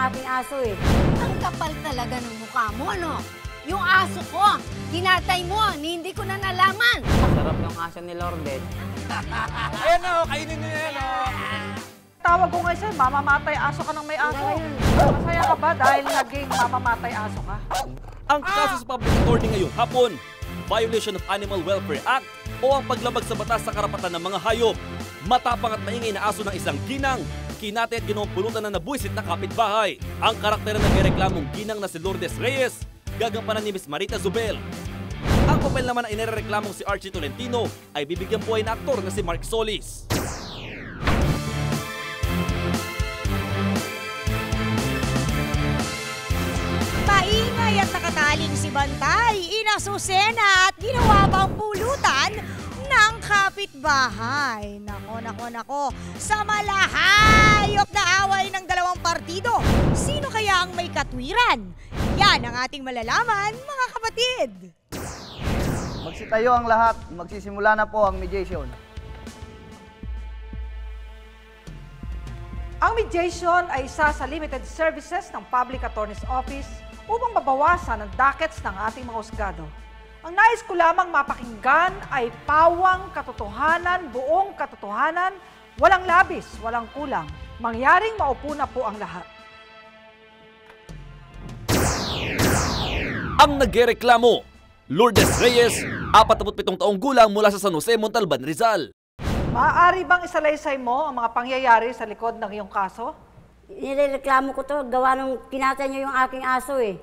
aking aso eh. Ang kapal talaga ng mukha mo, ano? Yung aso ko, kinatay mo, hindi ko na nalaman. Sarap ng aso ni Lourdes. Ayan o, kainin niyo yan o. Tawag ko ngayon sa'yo, mamamatay aso ka ng may aso. Masaya ka ba dahil naging mamamatay aso ka? Ang kaso sa public attorney ngayong hapon, violation of Animal Welfare Act o ang paglabag sa batas sa karapatan ng mga hayop. Matapang at maingay na aso ng isang ginang, kinatay at ginawang pulutan na nabuisit na kapitbahay. Ang karakter na nagreklamong ginang na si Lourdes Reyes, gagampanan ni Miss Marita Zubel. Ang papel naman na inireklamong si Archie Tolentino ay bibigyan buhay na aktor na si Mark Solis. Maingay at nakataling si Bantay, inasusena at ginawa pang pulutan ng kapitbahay. Nako. Sa malahayop na away ng dalawang partido, sino kaya ang may katwiran? Yan ang ating malalaman, mga kapatid. Magsitayo ang lahat. Magsisimula na po ang mediation. Ang mediation ay isa sa limited services ng Public Attorney's Office upang mabawasan ang dockets ng ating mga husgado. Ang nais ko lamang mapakinggan ay pawang katotohanan, buong katotohanan, walang labis, walang kulang. Mangyaring maupo na po ang lahat. Ang nagreklamo, Lourdes Reyes, 47 taong gulang mula sa San Jose, Montalban, Rizal. Maaari bang isalaysay mo ang mga pangyayari sa likod ng iyong kaso? Nireklamo ko to, gawa nung kinatay niyo yung aking aso eh.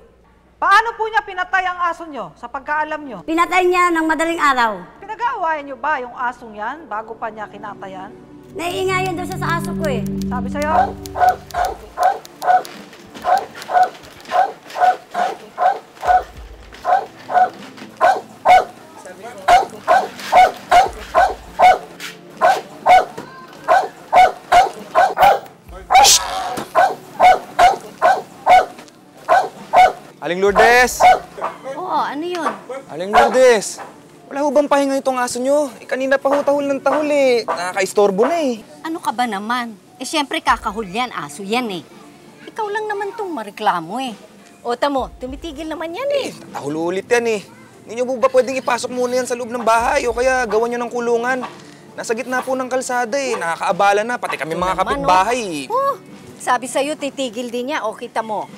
Paano po niya pinatay ang aso niyo sa pagkaalam niyo? Pinatay niya ng madaling araw. Pinag-aawayan niyo ba yung asong yan bago pa niya kinatayan? Naiingayan daw siya sa aso ko eh. Sabi sa'yo? Aling Lourdes! Oo, ano yun? Aling Lourdes! Wala ho bang pahinga itong aso nyo? Kanina pa ho tahol ng tahol eh. Nakaka-istorbo na eh. Ano ka ba naman? Siyempre kakahul yan, aso yan eh. Ikaw lang naman tong mareklamo eh. O tamo, tumitigil naman yan eh. Tahol ulit yan eh. Hindi nyo po ba pwedeng ipasok muna yan sa loob ng bahay o kaya gawan nyo ng kulungan? Nasa gitna po ng kalsada eh. Nakakaabala na, pati kami mga kapitbahay eh. Sabi sa'yo, titigil din niya. O, kita mo.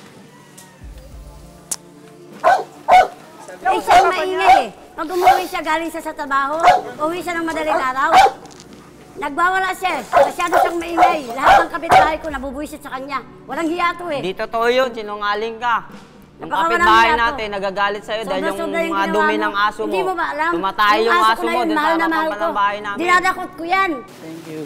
Eh, siya ang maingay eh. Pag umuwi siya galing sa trabaho, uwi siya ng madaling araw. Nagbawala siya. Masyado siyang maingay. Lahat ng kapitbahay ko nabubuisit sa kanya. Walang hiya to eh. Di totoo yun, sinungaling ka. Yung Napakawalang kapitbahay hiya to. natin, nagagalit sa'yo dahil yung Sobra-sobra mga ginawa dumi mo. ng aso mo. Hindi mo ba alam? Tumatay yung aso ko na mo yun, dun sa mahal na harapan mahal pa ko. ng bahay namin. Dinadakot ko yan. Thank you.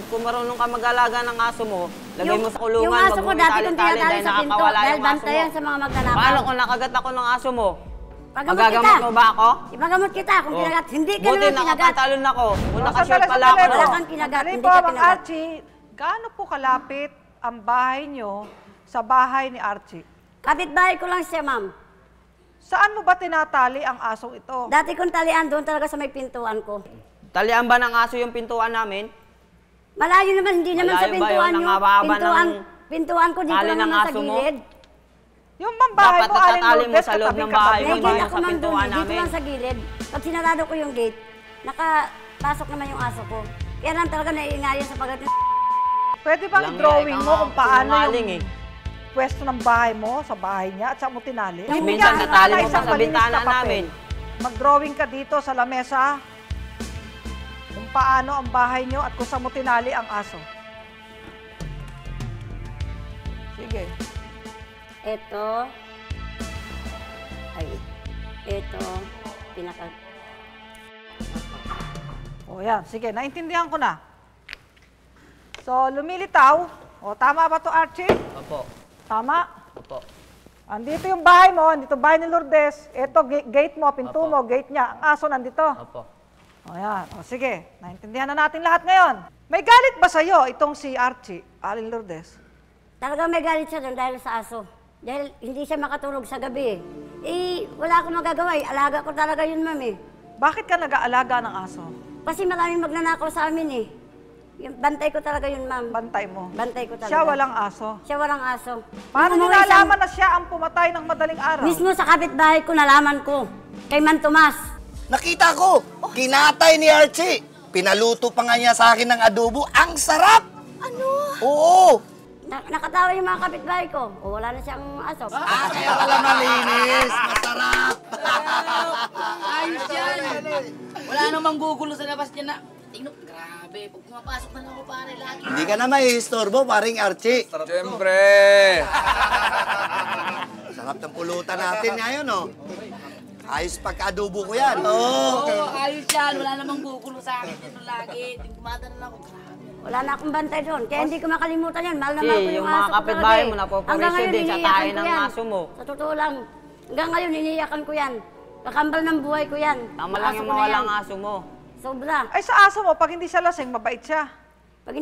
Kung marunong ka mag-alaga ng aso mo, lagay mo sa kulungan, yung aso ko dati kong tinatali dahil sa pinto, nakakawala dahil yung aso bantayan mo. sa mga magnanakaw. Paano kung nakagat ako ng aso mo? Pagamot Magagamot kita. mo ba ako? Ipagamot kita kung Oh. kinagat. Hindi ka Buti naman kinagat. nakapatalon ako. Kung nakashort Sandali, pala ako. sandali. Wala kang kinagat, Sandali hindi po, ka Mang kinagat. Archie, gaano po kalapit ang bahay niyo sa bahay ni Archie? Kapitbahay ko lang siya, ma'am. Saan mo ba tinatali ang asong ito? Dati kong talian doon talaga sa may pintuan ko. Talian ba ng aso yung pintuan namin? Malayo naman, hindi naman sa Malayo ba pintuan yun? nyo. Nangababa Pintuan ko dito tali lang ng naman sa aso mo? gilid. Yung mang bahay Dapat mo, Aling natatali mo Lourdes, sa loob ng bahay katabi-katabi. mo, May ba gate yung ako sa man doon, pintuan dito namin? lang sa gilid. Pag sinarado ko yung gate, nakapasok naman yung aso ko. Kaya lang talaga naiingayan sa pagdating. Pwede bang Walang drawing iya, mo kung paano sinungaling yung eh. pwesto ng bahay mo sa bahay niya at saan mo tinali? Minsan Bigyan ka natali na mo isang pa sa malinis bintana na papel. namin. Mag-drawing ka dito sa lamesa kung paano ang bahay niyo at kung saan mo tinali ang aso. Sige. Ito. Ay, ito. Pinaka... O yan, sige, naintindihan ko na. So, lumilitaw. O, tama ba to, Archie? Opo. Tama? Opo. Andito yung bahay mo, andito bahay ni Lourdes. Ito, gate mo, pinto Opo. mo, gate niya. Ang aso nandito. Opo. O yan, o sige, naintindihan na natin lahat ngayon. May galit ba sa'yo itong si Archie, Aling Lourdes? Talaga may galit siya doon dahil sa aso. Dahil hindi siya makatulog sa gabi. Eh, wala akong magagawa eh. Alaga ko talaga yun, ma'am eh. Bakit ka nag-aalaga ng aso? Kasi maraming magnanakaw sa amin eh. Yung bantay ko talaga yun, ma'am. Bantay mo. Bantay ko talaga. Siya walang aso. Siya walang aso. Paano Nung niyo umuwi nalaman na siya ang pumatay ng madaling araw? Mismo sa kapitbahay ko, nalaman ko. Kay Man Tomas. Nakita ko, kinatay ni Archie. Pinaluto pa nga niya sa akin ng adobo. Ang sarap! Ano? Oo! Nakatawa yung mga kapitbahay ko. O wala na siyang aso. Kaya pala malinis. Masarap! Ayos yan! Wala namang gugulo sa labas niya na. Tingnan, grabe. Pag pumapasok na lang ako pare, lagi. Hindi ka na maiistorbo, paring Archie. Siyempre! Sarap ng pulutan natin ngayon, oh. Ayos pagka-adobo ko yan. Oo. Oo, ayos yan. Wala namang gugulo sa akin yan lagi. Tingkumada na lang ako. Grabe. Wala na akong bantay doon. Kaya hindi ko makalimutan yan. Mahal na mahal ko yung yung mga aso ko kapitbahay talaga mo, eh. napoporisyo Hanggang ngayon, din sa iniiyakan tayo ko ng yan. aso mo. Sa totoo lang. Hanggang ngayon, iniiyakan ko yan. Kakambal ng buhay ko yan. Tama lang yung mawalang aso mo. Sobra. Ay, sa aso mo, pag hindi siya lasing, mabait siya. Pag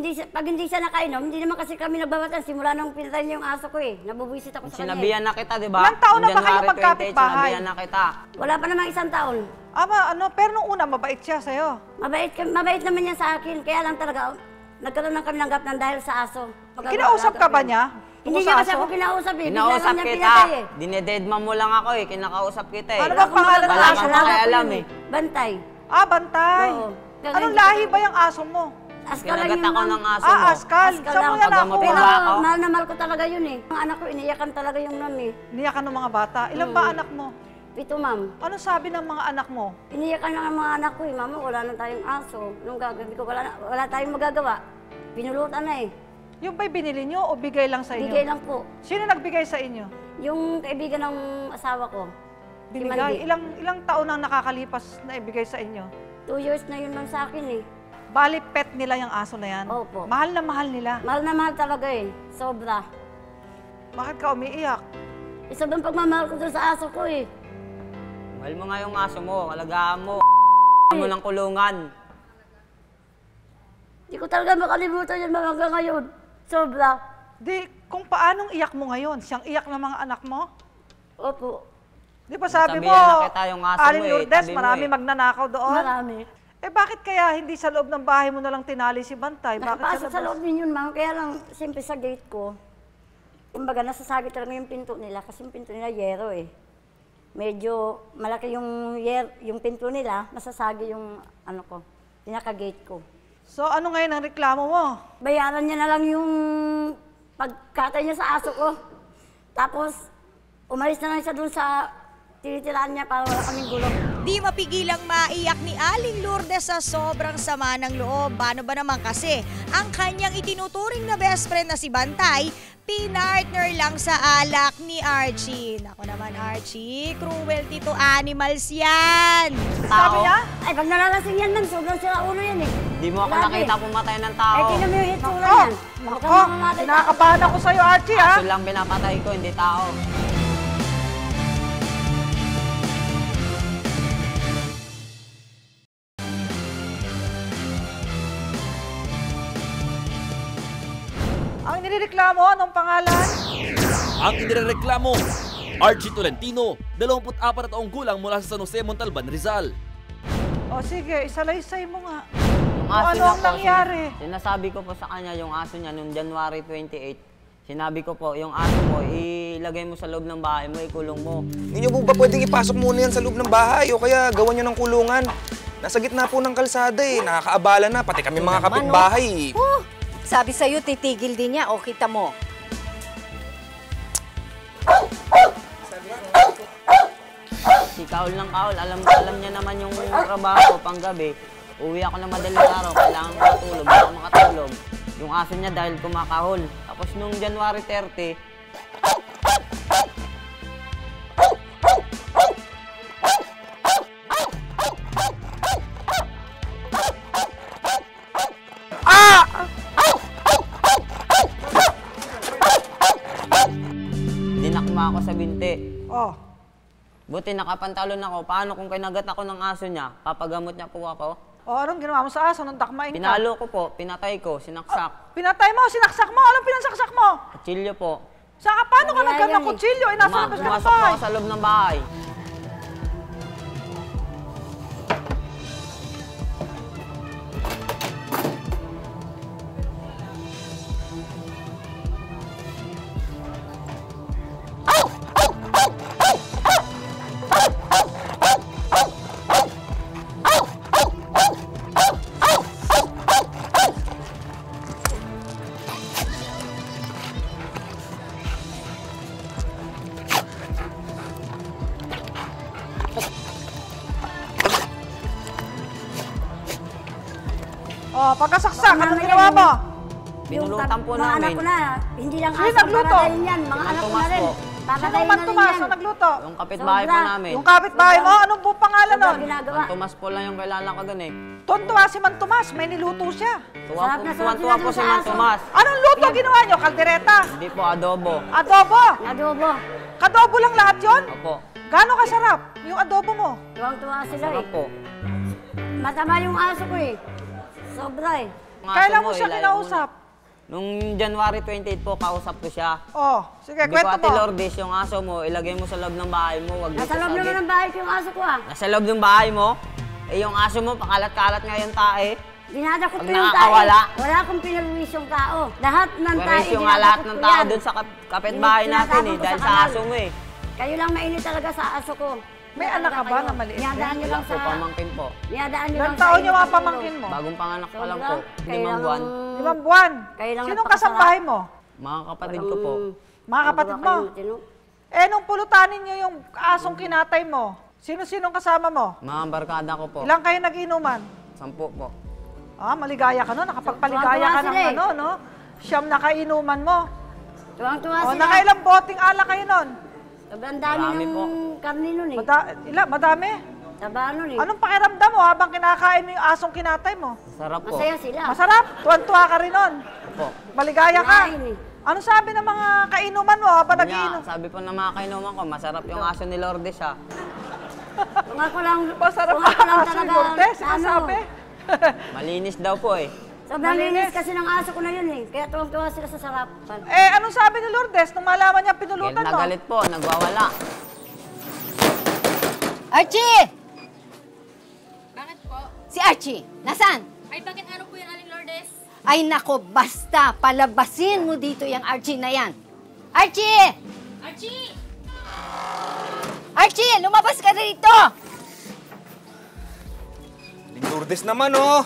hindi siya nakainom, hindi naman kasi kami nagbabatan. Simula nung pinatay niya yung aso ko eh. Nabubuisit ako sa kanya. Sinabihan na kita, di ba? Ilang taon na Noong ba kayo January 28, magkapitbahay? Sinabihan na kita. Wala pa namang 1 taon. Pero nung una, mabait siya sa'yo. Mabait naman niya sa akin. Kaya lang talaga, nagkaroon ng kami ng gap ng dahil sa aso. Kinausap ka ba niya? Hindi niya kasi ako kinausap eh. Bigla Kinausap lang niya kita. pinatay eh. Dinededma mo lang ako eh. Kinakausap kita eh. Ano ba pangalan ng Wala aso kang mo? pakialam eh. Bantay. Bantay. Oo. Anong lahi ba yung aso mo? Askal lang Kinagat yun, ako ma'am. ng aso mo. Askal. Askal Saan mo lang. yan Pagamot nakuha? mo ba ako? Mahal na mahal ko talaga yun eh. Ang anak ko, iniyakan talaga yung ma'am eh. Niyakan ng mga bata. Ilan ba anak mo? 7, ma'am. Ano sabi ng mga anak mo? Iniyakan na ang mga anak ko eh. Mama, wala na tayong aso. Nung gagawin ko, wala tayong magagawa. Pinulutan na eh. Yung ba'y binili nyo o bigay lang sa inyo? Bigay lang po. Sino nagbigay sa inyo? Yung kaibigan ng asawa ko. Si Binigay. Mandy. Ilang taon ang nakakalipas na ibigay sa inyo? 2 years na yun ma'am sa akin eh. Bali, pet nila yung aso na yan? Opo. Mahal na mahal nila. Mahal na mahal talaga eh. Sobra. Bakit ka umiiyak? Isa bang pagmamahal ko doon sa aso ko eh. Mahal mo nga yung aso mo. Alagaan mo. Mo ng kulungan. Hindi ko talaga makalimutan yan hanggang ngayon. Sobra. Di, kung paanong iyak mo ngayon? Siyang iyak ng mga anak mo? Opo. Di ba sabi mo, Sabihan na kita yung aso Aling mo eh, Lourdes, tabi mo marami eh. magnanakaw doon? Marami. Bakit kaya hindi sa loob ng bahay mo na lang tinali si Bantay? Bakit Nakapasok sa labas? loob din yun ma'am. Kaya lang, siyempre sa gate ko, kumbaga nasasagi talaga yung pinto nila. Kasi yung pinto nila yero eh. Medyo malaki yung pinto nila, nasasagi yung ano ko, pinaka-gate ko. So ano ngayon ang reklamo mo? Bayaran niya na lang yung pagkatay niya sa aso ko. Tapos, umalis na lang siya dun sa tinitiraan niya para wala kaming gulong. Di mapigilang maiyak ni Aling Lourdes sa sobrang sama ng loob. Paano ba naman kasi ang kanyang itinuturing na best friend na si Bantay, pinartner lang sa alak ni Archie. Nako naman Archie, cruelty to animals yan. Sabi niya? Ay, pag nalalasing yan ma'am, sobrang sira ulo yan eh. Di mo ako Grabe. nakita pumatay ng tao. Eh, tingnan mo yung itsura Oh, yan. oh, kinakabahan ako sa'yo, Archie, ha? Aso lang pinapatay ko, hindi tao. Ang nireklamo, anong pangalan? Ang inireklamo, Archie Tolentino, 24 na taong gulang mula sa San Jose, Montalban, Rizal. O sige, isalaysay mo nga. Yung Kung aso ano niya ang po, nangyari? Sinasabi ko po sa kanya yung aso niya noong January 28. Sinabi ko po, yung aso mo, ilagay mo sa loob ng bahay mo, ikulong mo. Hindi nyo po ba pwedeng ipasok muna yan sa loob ng bahay o kaya gawan nyo ng kulungan? Nasa gitna po ng kalsada eh. Nakakaabala na, pati kami mga kapitbahay. Sabi sa'yo, titigil din niya. O, kita mo. Si Kaul ng Kaul, alam niya naman yung trabaho ko panggabi. Uwi ako ng madaling araw, kailangan ko matulog, hindi ako makatulog. Yung aso niya dahil kumakahol. Tapos nung January 30, dinakma ako sa binti. Oh, Buti nakapantalon ako. Paano kung kinagat ako ng aso niya, papagamot niya po ako? anong ginawa mo sa aso nung dakmain ka? Pinalo ko po, pinatay ko, sinaksak. Pinatay mo, sinaksak mo. Anong pinansaksak mo? Kutsilyo po. Saka paano ka Wala nagkan yan ng eh. kutsilyo? Nasa labas ka ng Pumasok po bahay. ako sa loob ng bahay. Oh, pagkasaksak, anong ginawa mo? Pinulutan po mga anak namin. ko na, hindi lang Sino aso, nagluto? papatayin yan. Mga Yung anak ko na Tomas rin. po. Sino Papatayin man na rin Tomas yan. ang nagluto? Yung kapitbahay po Sobra. namin. Yung kapitbahay mo, anong buong pangalan Sobra nun? ginagawa. Ang Tomas po lang yung kilala ko dun eh. Tuwan-tuwa si Man Tomas, may niluto siya. Sarap na sarap Tuwan-tuwa sila po dun si sa Man aso. Tomas. Anong luto ginawa nyo? Kaldereta? Hindi po, adobo. Adobo? Adobo. Kadobo lang lahat yon? Opo. Gano'ng kasarap yung adobo mo? Tuwang-tuwa sila Sarap eh. po. Matama yung aso ko eh. Sobra eh. Ang aso Kailan mo siya ilayo kinausap? muna. Nung January 28 po, kausap ko siya. Oh, sige, Hindi ko, kwento Ate mo. Lourdes, yung aso mo, ilagay mo sa loob ng bahay mo. Wag dito Nasa loob sa naman gate. ng bahay ko yung aso ko ah. Nasa loob ng bahay mo? Eh, yung aso mo, pakalat-kalat nga yung tae. Dinadakot Pag ko yung tae. nakakawala. Wala akong pinalwis yung tao. Lahat ng tae, Pares yung nga lahat dinadakot ng ko tao yan. dun sa kapitbahay natin eh, Tinatapon ko dahil sa sa kanal. aso mo eh. Kayo lang mainit talaga sa aso ko. May anak ka ba na maliit? Niyadaan nyo lang Po, sa... pamangkin po. Niyadaan nyo lang Ilang sa... taon yung init mga ng pamangkin ulo. mo? Bagong panganak pa lang po, Sobra. 5 buwan. 5 buwan. Kailangan Sinong napakasarap. kasambahay mo? Mga kapatid ko po. Mga kapatid mo? Eh, nung pulutanin nyo yung asong kinatay mo, sino-sinong kasama mo? Mga barkada ko po. Ilang kayo nag-inuman? 10 po. Ah, maligaya ka no? Nakapagpaligaya ka ng Tuwang-tuwa sila eh. ano, no? Siyam na kainuman mo. Tuwang-tuwa O, sila. nakailang boting ala kayo nun? Sobrang dami Marami ng po. karni nun eh. Madami? Taba nun eh. Anong pakiramdam mo habang kinakain mo yung asong kinatay mo? Sarap po. Masaya sila. Masarap? Tuwan-tuwa ka rin nun? Po. Maligaya ka? Kinain eh. Anong sabi ng mga kainuman mo habang Nga, nag-iinom? sabi po ng mga kainuman ko, masarap yung aso ni Lourdes ha. Kung ako lang... Masarap kung ako ang lang aso ni talaga, Lourdes, ano, sinasabi. Malinis daw po eh. Sobrang Malinis. linis kasi ng aso ko na yun eh. Kaya tuwang-tuwa sila sa sarap. Eh, anong sabi ni Lourdes nung malaman niya Galit pinulutan na mo? galit po, nagwawala. Archie! Bakit po? Si Archie, nasaan? Ay, bakit ano po yung Aling Lourdes? Ay nako, basta palabasin mo dito yung Archie na yan. Archie! Archie! Archie, lumabas ka dito! Lourdes naman, oh.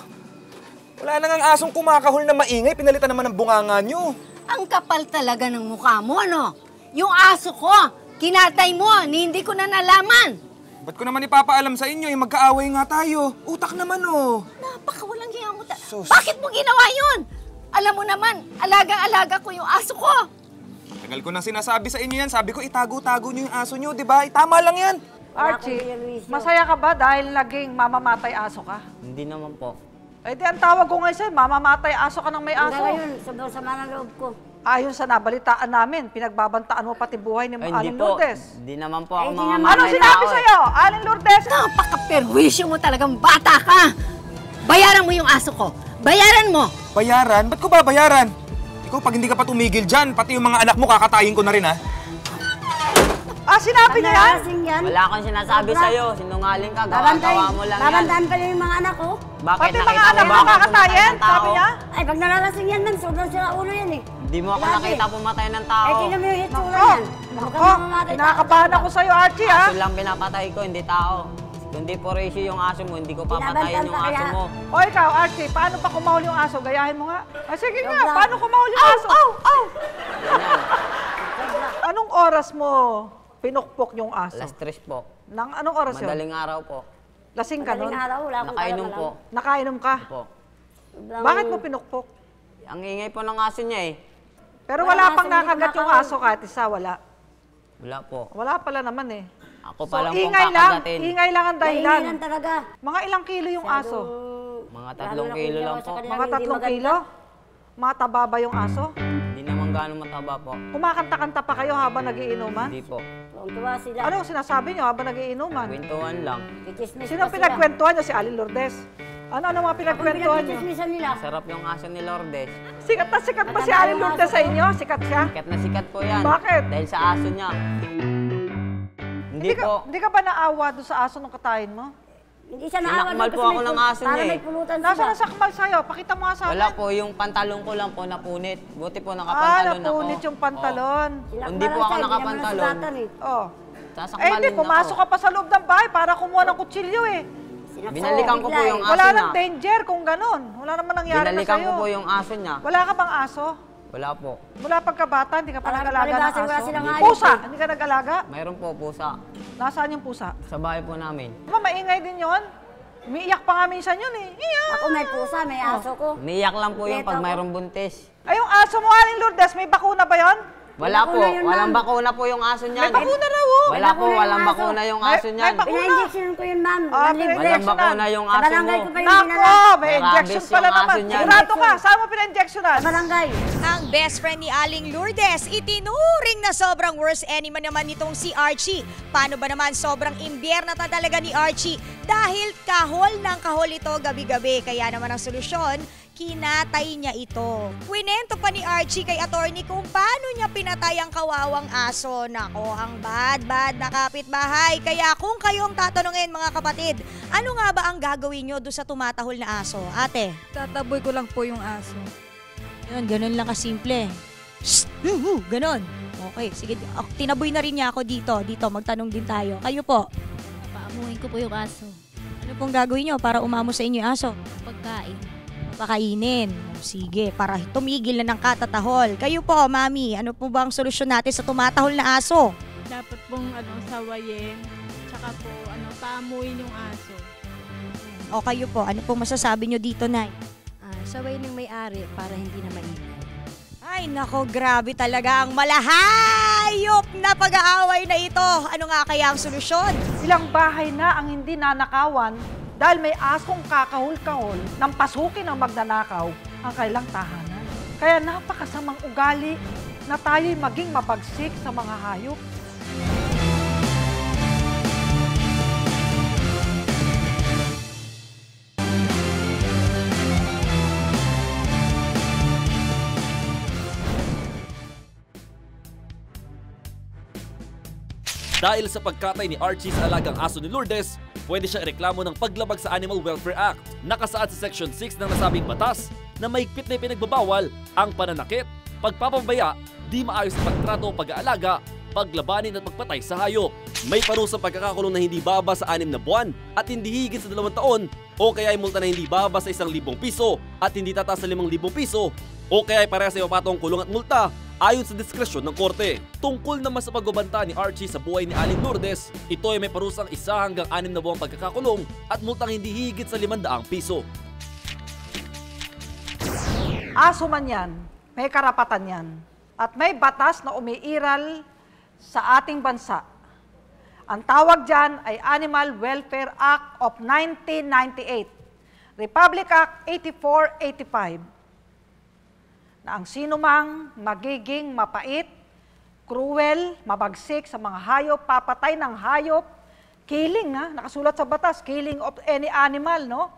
Wala na ngang asong kumakahol na maingay, pinalitan naman ng bunganga nyo. Ang kapal talaga ng mukha mo, ano? Yung aso ko, kinatay mo, ni hindi ko na nalaman. Ba't ko naman ipapaalam sa inyo, magkaaway nga tayo. Utak naman, oh. Napakawalang hiya mo. Sus. Bakit mo ginawa yun? Alam mo naman, alaga-alaga ko yung aso ko. Tagal ko nang sinasabi sa inyo yan. Sabi ko, itago-tago nyo yung aso nyo, di ba? Tama lang yan. Archie, masaya ka ba dahil naging mamamatay aso ka? Hindi naman po. Eh di ang tawag ko ngayon sa'yo, mamamatay aso ka ng may aso. Hanggang ngayon, sobrang sama ng loob ko. Ayon sa nabalitaan namin, pinagbabantaan mo pati buhay ni Ay, hindi Aling po. Lourdes. Hindi naman po ako Ay, hindi mga naman. matay Anong na sinabi tao eh. sa'yo, Aling Lourdes? Napaka-perwisyo mo talagang bata ka. Bayaran mo yung aso ko. Bayaran mo. Bayaran? Ba't ko babayaran? Ikaw, pag hindi ka pa tumigil dyan, pati yung mga anak mo, kakatayin ko na rin, ha? Ah, sinabi niya yan? Nalasing yan. Wala akong sinasabi Sobra. sa'yo. Sinungaling ka, Babantay, gawa mo lang yan. babantayan pa niya yung mga anak ko. Bakit Pati mga nakita anak mo mo ba ako kakatayin, pumatay ng tao? sabi niya? Ay, pag nalalasing yan, man, sobrang sila ulo yan eh. Hindi mo ako Grabe. nakita pumatay ng tao. Eh, tingnan mo yung hitsura Nako, yan. nako, Mukhang mamamatay kinakabahan tao. ako sa'yo, Archie, ha? Aso lang pinapatay ko, hindi tao. Kundi po ratio yung aso mo, hindi ko papatayin yung aso mo. O ikaw, Archie, paano pa kumahol yung aso? Gayahin mo nga. Ah, sige nga, Sobra. paano kumahol yung aso? Anong oras mo pinukpok yung aso? Alas 3 po. Nang anong oras yun? Madaling araw po. Lasing ka nun? Madaling araw, wala akong Nakainom alam. po. Nakainom ka? Po. Sobrang- Bakit mo pinukpok? Ang ingay po ng aso niya eh. Pero Wala wala pang aso, hindi nakagat yung kumakahol. aso kahit isa, wala. Wala po. Wala pala naman eh. Ako So, pa lang pong ingay lang kakagatin. ang dahilan. Maingay lang talaga. Mga ilang kilo yung aso? Mga Lalo 3 na kung kilo hindi lang ako sa po. kanila Mga hindi 3 maganda. kilo? Mga taba ba yung aso? Hindi naman gano'ng mataba po. Kumakanta-kanta pa kayo habang nagiinuman? Hindi po. Tuwang-tuwa sila. Anong sinasabi nyo habang nagiinuman? Kwentuhan lang. Kichismis Sino pa sila. pinagkwentuhan nyo? Si Aling Lourdes? Ano mga Kung pinagkwentuhan nyo? pinagkichismisan nila. Sarap yung aso ni Lourdes. Sikat na sikat ba si Matanda Aling yung Lourdes aso sa ko. inyo? Sikat siya? Sikat na sikat po yan. Bakit? Dahil sa aso niya. Hindi po. Hindi ka ba naawa doon sa aso nung katayin mo? Hindi siya naawa Sinakmal doon po kasi ako may ng pul- aso para niya may eh. pulutan Nasaan sila. ang sakmal sa'yo? Pakita mo nga sa akin. Wala po, yung pantalon ko lang po napunit. Buti po Ah, nakapantalon ako. napunit yung pantalon. Sinakmalan Hindi po ako siya, hindi naman nakapantalon. nasulatan eh. Oh. Sasakmalin Eh, hindi, na pumasok ako. ka pa sa loob ng bahay para kumuha ng kutsilyo eh. Binalikan ko po Bigla yung eh. aso Wala niya. nang danger kung ganun. Wala naman nangyari na Binalikan sa'yo. ko po yung aso niya. Wala ka bang aso? Wala po. Mula pagkabata, hindi ka pa Parang nag-alaga ng palibasa, wala aso? silang hayop Pusa, eh. hindi ka nag-alaga? Mayroon po pusa. Nasaan yung pusa? Sa bahay po namin. Diba, maingay din yon? Umiiyak pa nga minsan yun eh. Iyak! Ako may pusa, may aso ko. Umiiyak lang po yung Ito pag po. mayroong buntis. Ay, yung aso mo, Aling Lourdes, may bakuna ba yon? Wala po, bakuna yun, walang ma'am. bakuna po yung aso niyan. May bakuna raw, oh. Wala po, bakuna yung walang aso. bakuna yung May- aso may niyan. bakuna. Pina-injection ko yun, ma'am. Ah, Manlibre. Walang bakuna yung Sa aso barangay mo. ko pa yung Nako, dinala. may injection Rabies pala yung aso naman. niyan. Sigurado ka, saan mo pina-injectionan? Sa barangay. Ang best friend ni Aling Lourdes, itinuring na sobrang worst enemy naman nitong si Archie. Paano ba naman sobrang imbierna talaga ni Archie? Dahil kahol ng kahol ito gabi-gabi. Kaya naman ang solusyon, kinatay niya ito. Kwento pa ni Archie kay attorney kung paano niya pinatay ang kawawang aso. Nako, ang bad na kapitbahay. Kaya kung kayong tatanungin mga kapatid, ano nga ba ang gagawin nyo doon sa tumatahol na aso? Ate? Tataboy ko lang po yung aso. Yun, ganun lang kasimple. Shh! Ganun. Okay, sige. Tinaboy na rin niya ako dito. Dito, magtanong din tayo. Kayo po, Paamuhin ko po yung aso. ano pong gagawin nyo para umamo sa inyo yung aso? Pagkain. Pakainin. Sige, para tumigil na ng katatahol. Kayo po, mami, ano po ba ang solusyon natin sa tumatahol na aso? Dapat pong sawayin. Tsaka po paamuhin yung aso. O kayo po, ano pong masasabi nyo dito, Nay? Saway ng may-ari para hindi na maingay. Ay, nako, grabe talaga ang malahayop na pag-aaway na ito. Ano nga kaya ang solusyon? Ilang bahay na ang hindi nanakawan dahil may asong kakahol-kahol nang pasukin ang magnanakaw ang kailang tahanan. Kaya napakasamang ugali na tayo'y maging mabagsik sa mga hayop. Dahil sa pagkatay ni Archie sa alagang aso ni Lourdes, pwede siyang ireklamo ng paglabag sa Animal Welfare Act. Nakasaad sa Section 6 ng nasabing batas na mahigpit na ipinagbabawal ang pananakit, pagpapabaya, di maayos na pagtrato o pag-aalaga, paglabanin at pagpatay sa hayop. May parusang pagkakakulong na hindi baba sa 6 na buwan at hindi higit sa 2 taon o kaya ay multa na hindi baba sa 1,000 piso at hindi tataas sa 5,000 piso o kaya ay parehas sa patong kulong at multa ayon sa diskresyon ng korte. Tungkol naman sa pagbabanta ni Archie sa buhay ni Aling Lourdes, ito ay may parusang 1 hanggang 6 na buwang pagkakakulong at multang hindi higit sa 500 piso. Aso man yan, may karapatan yan. At may batas na umiiral sa ating bansa. Ang tawag dyan ay Animal Welfare Act of 1998, Republic Act 8485, na ang sino mang magiging mapait, cruel, mabagsik sa mga hayop, papatay ng hayop, killing, nakasulat sa batas, killing of any animal, no?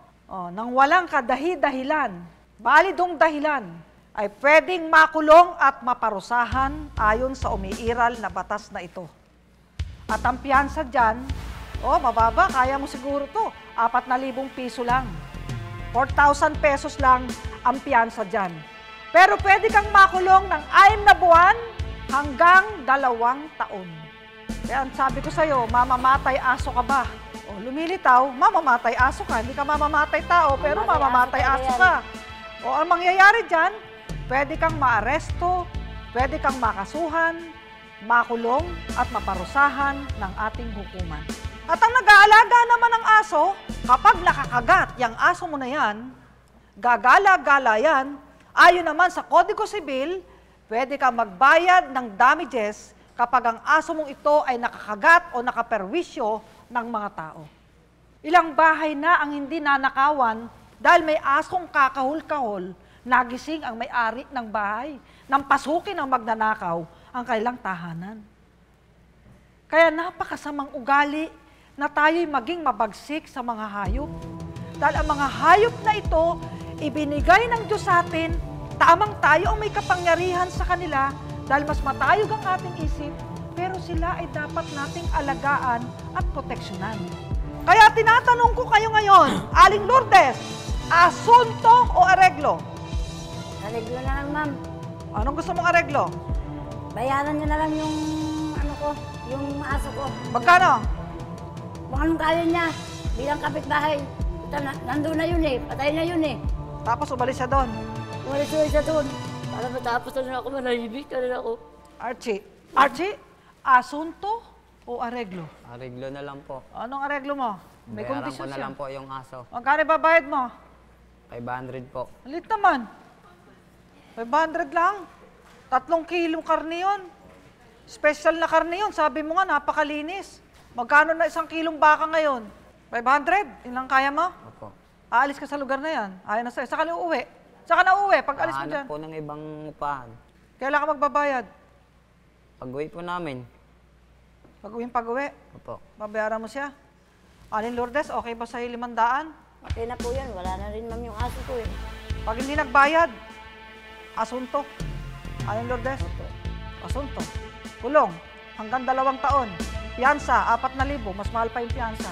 Nang walang kadahi-dahilan, balidong dahilan, ay pwedeng makulong at maparusahan ayon sa umiiral na batas na ito. At ang piyansa dyan, mababa, kaya mo siguro to, 4,000 piso lang. 4,000 pesos lang ang piyansa dyan. Pero pwede kang makulong ng 6 na buwan hanggang 2 taon. Kaya ang sabi ko sa'yo, mamamatay aso ka ba? Lumilitaw, mamamatay aso ka. Hindi ka mamamatay tao, pero mamamatay aso ka. Ang mangyayari dyan, pwede kang maaresto, pwede kang makasuhan, makulong at maparusahan ng ating hukuman. At ang nag-aalaga naman ng aso, kapag nakakagat yung aso mo na yan, gagala-gala yan, ayon naman sa Kodigo Sibil, pwede kang magbayad ng damages kapag ang aso mong ito ay nakakagat o nakaperwisyo ng mga tao. Ilang bahay na ang hindi nanakawan dahil may asong kakahol-kahol, nagising ang may-ari ng bahay nang pasukin ang magnanakaw ang kailang tahanan. Kaya napakasamang ugali na tayo'y maging mabagsik sa mga hayop. Dahil ang mga hayop na ito, ibinigay ng Diyos sa atin, tamang tayo ang may kapangyarihan sa kanila dahil mas matayog ang ating isip, pero sila ay dapat nating alagaan at proteksyonan. Kaya tinatanong ko kayo ngayon, Aling Lourdes, asunto o areglo? Areglo na lang, ma'am. Anong gusto mong areglo? Bayaran niyo na lang yung yung aso ko. Magkano? Kung anong kaya niya, bilang kapitbahay. Nandun na yun eh, patay na yun eh. Tapos umalis siya doon? Umalis siya doon. Para matapos na ako, manahimik na rin ako. Archie, asunto o areglo? Areglo na lang po. Anong areglo mo? May Bayaran ko kondisyon na siya. lang po yung aso. Magkano babayad mo? 500 po. Alit naman. 500 lang. 3 kilong karne yun. Special na karne yun. Sabi mo nga, napakalinis. Magkano na 1 kilong baka ngayon? 500? Yun lang kaya mo? Opo. Aalis ka sa lugar na yan. Ayaw na sa'yo. Saka na uuwi. Saka na uuwi pag alis mo Hahanap dyan. po ng ibang upahan. Kailan ka magbabayad? Pag-uwi po namin. Pag-uwi. Opo. Babayaran mo siya. Aling Lourdes, okay ba sa'yo 500? Okay na po yan. Wala na rin ma'am yung aso ko eh. Pag hindi nagbayad, asunto. Aling Lourdes, asunto. Kulong, hanggang 2 taon. Piyansa, 4,000. Mas mahal pa yung piyansa.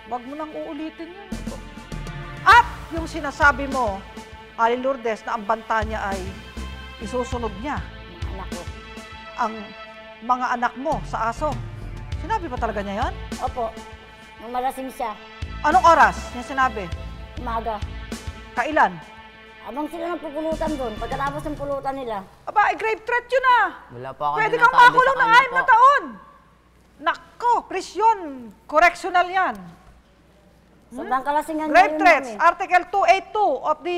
Wag mo nang uulitin yun. At yung sinasabi mo, Aling Lourdes, na ang banta niya ay isusunog niya. Mga anak ko. Ang mga anak mo sa aso. Sinabi ba talaga niya yan? Opo. Nung malasing siya, Anong oras niya sinabi? umaga. Kailan? Abang sila nagpupulutan doon. Pagkatapos ng pulutan nila, Aba, grave threat yun ah. Wala pa ako Pwede kang sinasabi makulong sa ng kanya 6 na po. taon. Nako, prisyon. Correctional yan. sobrang kalasingan niya Grave yun threats, ma'am, Article 282 of the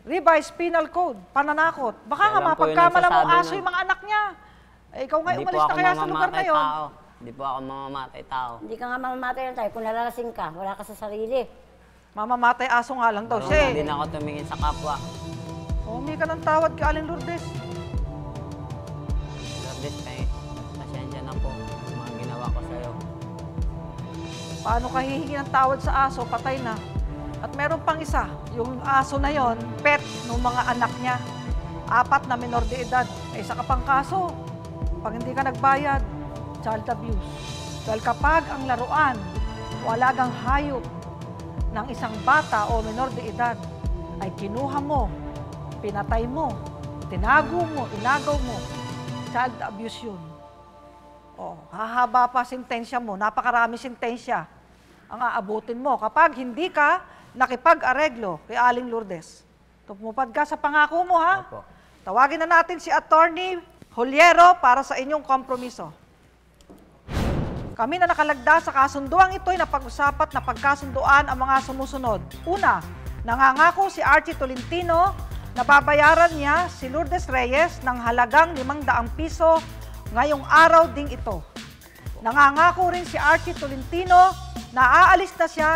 Revised Penal Code, pananakot. Baka nga Kailan po yung mapagkamala mo nagsasabi aso nun? yung mga anak niya. Eh, ikaw nga Hindi po umalis na ako kaya sa lugar na mamamatay yon. tao. Hindi po ako mamamatay tao. Hindi ka nga mamamatay lang tayo. Kung nalalasing ka, wala ka sa sarili. Mamamatay aso nga lang daw siya. Marunong din ako tumingin sa kapwa. Humingi ka ng tawad kay Aling Lourdes. Lourdes, pasensya na po. Mga ginawa ko sa'yo. Paano ka hihingi ng tawad sa aso? Patay na. At meron pang isa, yung aso na yon, pet ng mga anak niya. 4 na menor de edad. May isa ka pang kaso. Pag hindi ka nagbayad, child abuse. Dahil kapag ang laruan o alagang hayop ng isang bata o menor de edad ay kinuha mo, pinatay mo, tinago mo, inagaw mo, child abuse yun. O, hahaba pa sentensya mo, napakarami sentensya ang aabutin mo kapag hindi ka nakipag-areglo kay Aling Lourdes. Tumupad ka sa pangako mo, ha? Opo. Tawagin na natin si Attorney Juliero para sa inyong kompromiso. Kami na nakalagda sa kasunduang ito'y napag-usapat na pagkasunduan ang mga sumusunod. Una, nangangako si Archie Tolentino na babayaran niya si Lourdes Reyes ng halagang 500 piso ngayong araw ding ito. Nangangako rin si Archie Tolentino na aalis na siya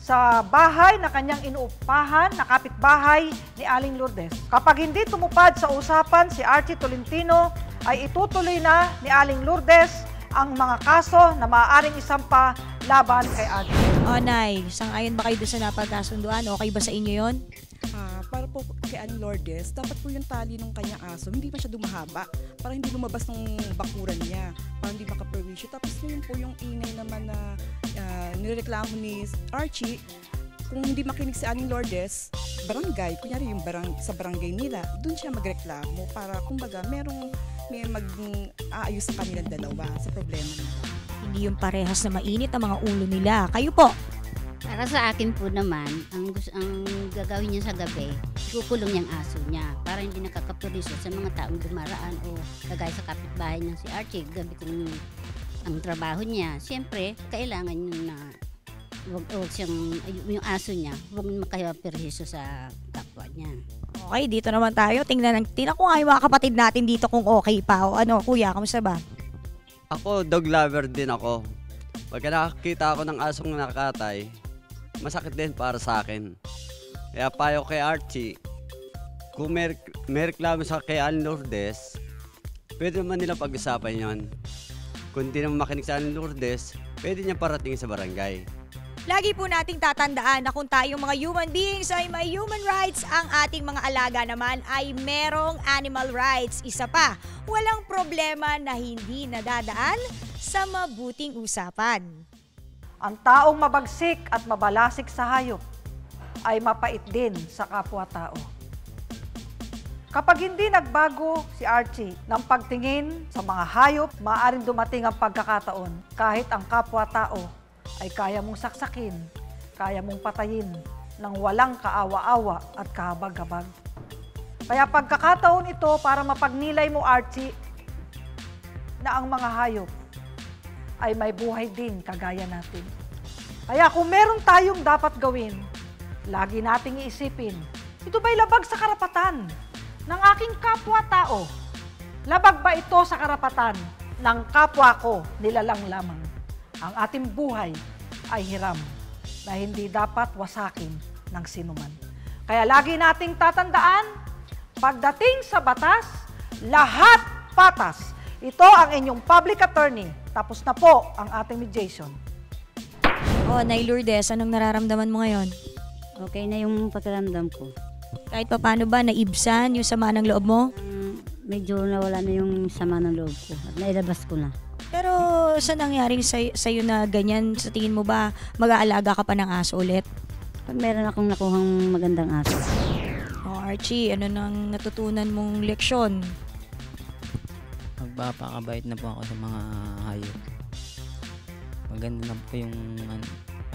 sa bahay na kanyang inuupahan na kapitbahay ni Aling Lourdes. Kapag hindi tumupad sa usapan si Archie Tolentino, ay itutuloy na ni Aling Lourdes ang mga kaso na maaaring isampa laban kay Archie. O, Nay, sang-ayon ba kayo doon sa napagkasunduan? Okay ba sa inyo yon? Para po kay Ann Lourdes, dapat po yung tali ng kanyang aso, hindi masyado mahaba para hindi lumabas ng bakuran niya, para hindi makaperwisyo. Tapos yun po yung ingay naman na nireklamo ni Archie, kung hindi makinig si Ann Lourdes, barangay, kunyari yung sa barangay nila, dun siya magreklamo para kumbaga may mag-aayos sa kanilang dalawa sa problema nila. Hindi yung parehas na mainit ang mga ulo nila. Kayo po? Para sa akin po naman, ang gagawin niya sa gabi, kukulong niyang aso niya para hindi nakakapuriso sa mga taong dumaraan o kagaya sa kapitbahay ng si Archie, gabi kung ang trabaho niya. Siyempre, kailangan niya na wag siyang, yung aso niya, huwag makapuriso sa kapwa niya. Okay, dito naman tayo. Tingnan ko nga yung mga kapatid natin dito kung okay pa. O ano, kuya, kamusta ba? Ako, dog lover din ako. Pagka nakakita ako ng asong nakatay, masakit din para sa akin. Kaya payo kay Archie, kung may reklamo sa kay Ann Lourdes, pwede naman nila pag-usapan yon. Kung di naman makinig sa Ann Lourdes, pwede niya parating sa barangay. Lagi po nating tatandaan na kung tayong mga human beings ay may human rights, ang ating mga alaga naman ay merong animal rights. Isa pa, walang problema na hindi nadadaan sa mabuting usapan. Ang taong mabagsik at mabalasik sa hayop ay mapait din sa kapwa-tao. Kapag hindi nagbago si Archie ng pagtingin sa mga hayop, maaaring dumating ang pagkakataon kahit ang kapwa-tao ay kaya mong saksakin, kaya mong patayin ng walang kaawa-awa at kahabag-habag. Kaya pagkakataon ito para mapagnilay mo, Archie, na ang mga hayop ay may buhay din kagaya natin. Kaya kung meron tayong dapat gawin, lagi nating iisipin, ito ba'y labag sa karapatan ng aking kapwa-tao? Labag ba ito sa karapatan ng kapwa ko nilalang lamang? Ang ating buhay ay hiram na hindi dapat wasakin ng sinuman. Kaya lagi nating tatandaan, pagdating sa batas, lahat patas. Ito ang inyong public attorney. Tapos na po ang ating mediation. Nay Lourdes, anong nararamdaman mo ngayon? Okay na yung pakiramdam ko. Kahit pa paano ba, naibsan yung sama ng loob mo? Medyo nawala na yung sama ng loob ko at nailabas ko na. Pero sa nangyaring sa'yo na ganyan, sa tingin mo ba mag-aalaga ka pa ng aso ulit? Pag meron akong nakuhang magandang aso. Archie, ano nang natutunan mong leksyon? Magpapakabait na po ako sa mga hayop. Maganda na po yung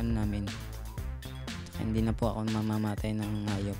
ano namin. Hindi na po ako mamamatay ng hayop.